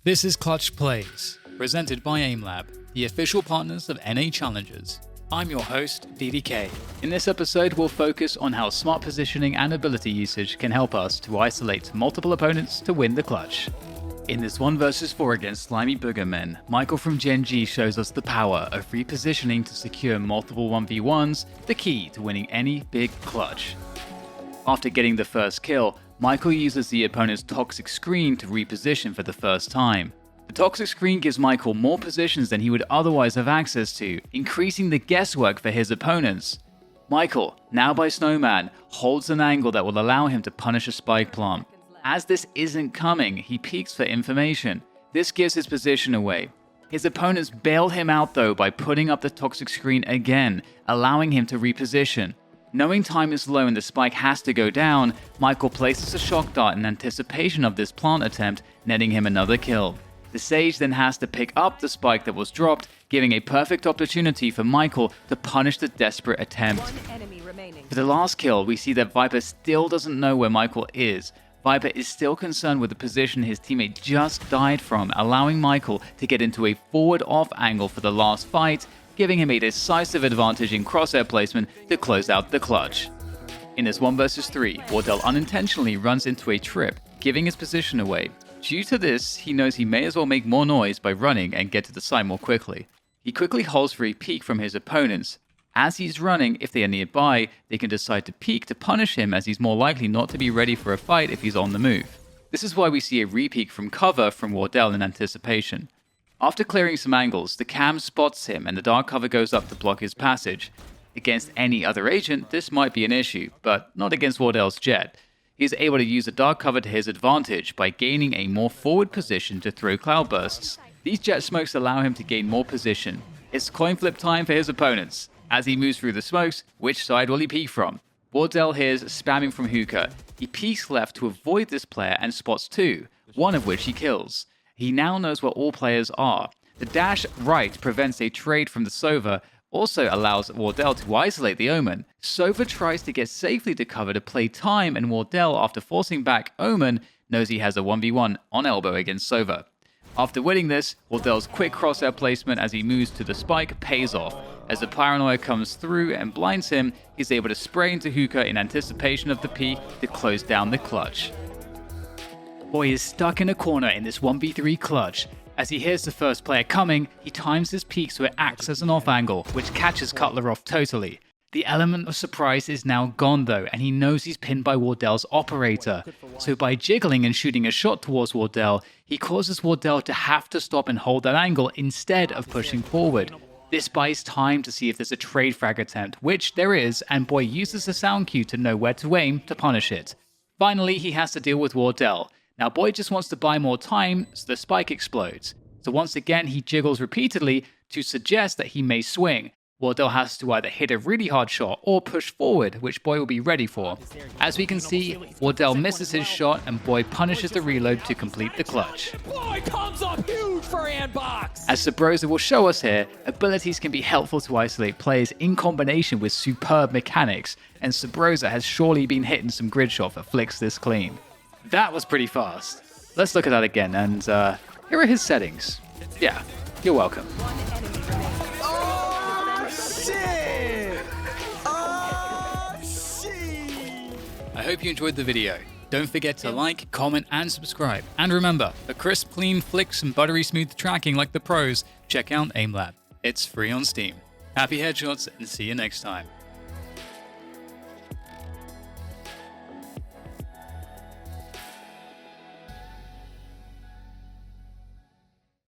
This is Clutch Plays, presented by AimLab, the official partners of NA Challengers. I'm your host, DDK. In this episode, we'll focus on how smart positioning and ability usage can help us to isolate multiple opponents to win the clutch. In this 1 vs 4 against SlimyBoogerMen, MkaeL from Gen.G shows us the power of repositioning to secure multiple 1v1s, the key to winning any big clutch. After getting the first kill, MkaeL uses the opponent's toxic screen to reposition for the first time. The toxic screen gives MkaeL more positions than he would otherwise have access to, increasing the guesswork for his opponents. MkaeL, now by Snowman, holds an angle that will allow him to punish a spike plant. As this isn't coming, he peeks for information. This gives his position away. His opponents bail him out though by putting up the toxic screen again, allowing him to reposition. Knowing time is low and the spike has to go down, MkaeL places a shock dart in anticipation of this plant attempt, netting him another kill. The Sage then has to pick up the spike that was dropped, giving a perfect opportunity for MkaeL to punish the desperate attempt. For the last kill, we see that Viper still doesn't know where MkaeL is. Viper is still concerned with the position his teammate just died from, allowing MkaeL to get into a forward-off angle for the last fight, giving him a decisive advantage in crosshair placement to close out the clutch. In this 1 vs 3, Wardell unintentionally runs into a trip, giving his position away. Due to this, he knows he may as well make more noise by running and get to the site more quickly. He quickly holds for a peek from his opponents. As he's running, if they are nearby, they can decide to peek to punish him, as he's more likely not to be ready for a fight if he's on the move. This is why we see a re-peek from cover from Wardell in anticipation. After clearing some angles, the cam spots him and the dark cover goes up to block his passage. Against any other agent, this might be an issue, but not against Wardell's Jet. He is able to use the dark cover to his advantage by gaining a more forward position to throw cloud bursts. These jet smokes allow him to gain more position. It's coin flip time for his opponents. As he moves through the smokes, which side will he peek from? Wardell hears spamming from hookah. He peeks left to avoid this player and spots 2, one of which he kills. He now knows where all players are. The dash right prevents a trade from the Sova, also allows Wardell to isolate the Omen. Sova tries to get safely to cover to play time, and Wardell, after forcing back Omen, knows he has a 1v1 on elbow against Sova. After winning this, Wardell's quick crosshair placement as he moves to the spike pays off. As the paranoia comes through and blinds him, he's able to spray into hookah in anticipation of the peek to close down the clutch. b0i is stuck in a corner in this 1v3 clutch. As he hears the first player coming, he times his peek so it acts as an off angle, which catches Cutler off totally. The element of surprise is now gone though, and he knows he's pinned by Wardell's operator. So by jiggling and shooting a shot towards Wardell, he causes Wardell to have to stop and hold that angle instead of pushing forward. This buys time to see if there's a trade frag attempt, which there is, and b0i uses the sound cue to know where to aim to punish it. Finally, he has to deal with Wardell. Now b0i just wants to buy more time so the spike explodes. So once again he jiggles repeatedly to suggest that he may swing. Wardell has to either hit a really hard shot or push forward, which b0i will be ready for. As we can see, Wardell misses his shot and b0i punishes the reload to complete the clutch. b0i comes up huge for Andbox! As Subroza will show us here, abilities can be helpful to isolate players in combination with superb mechanics, and Subroza has surely been hitting some grid shot for flicks this clean. That was pretty fast. Let's look at that again, and here are his settings. Yeah, you're welcome. Oh, shit! Oh, shit! I hope you enjoyed the video. Don't forget to like, comment, and subscribe. And remember, for crisp, clean flicks and buttery smooth tracking like the pros, check out AimLab. It's free on Steam. Happy headshots, and see you next time.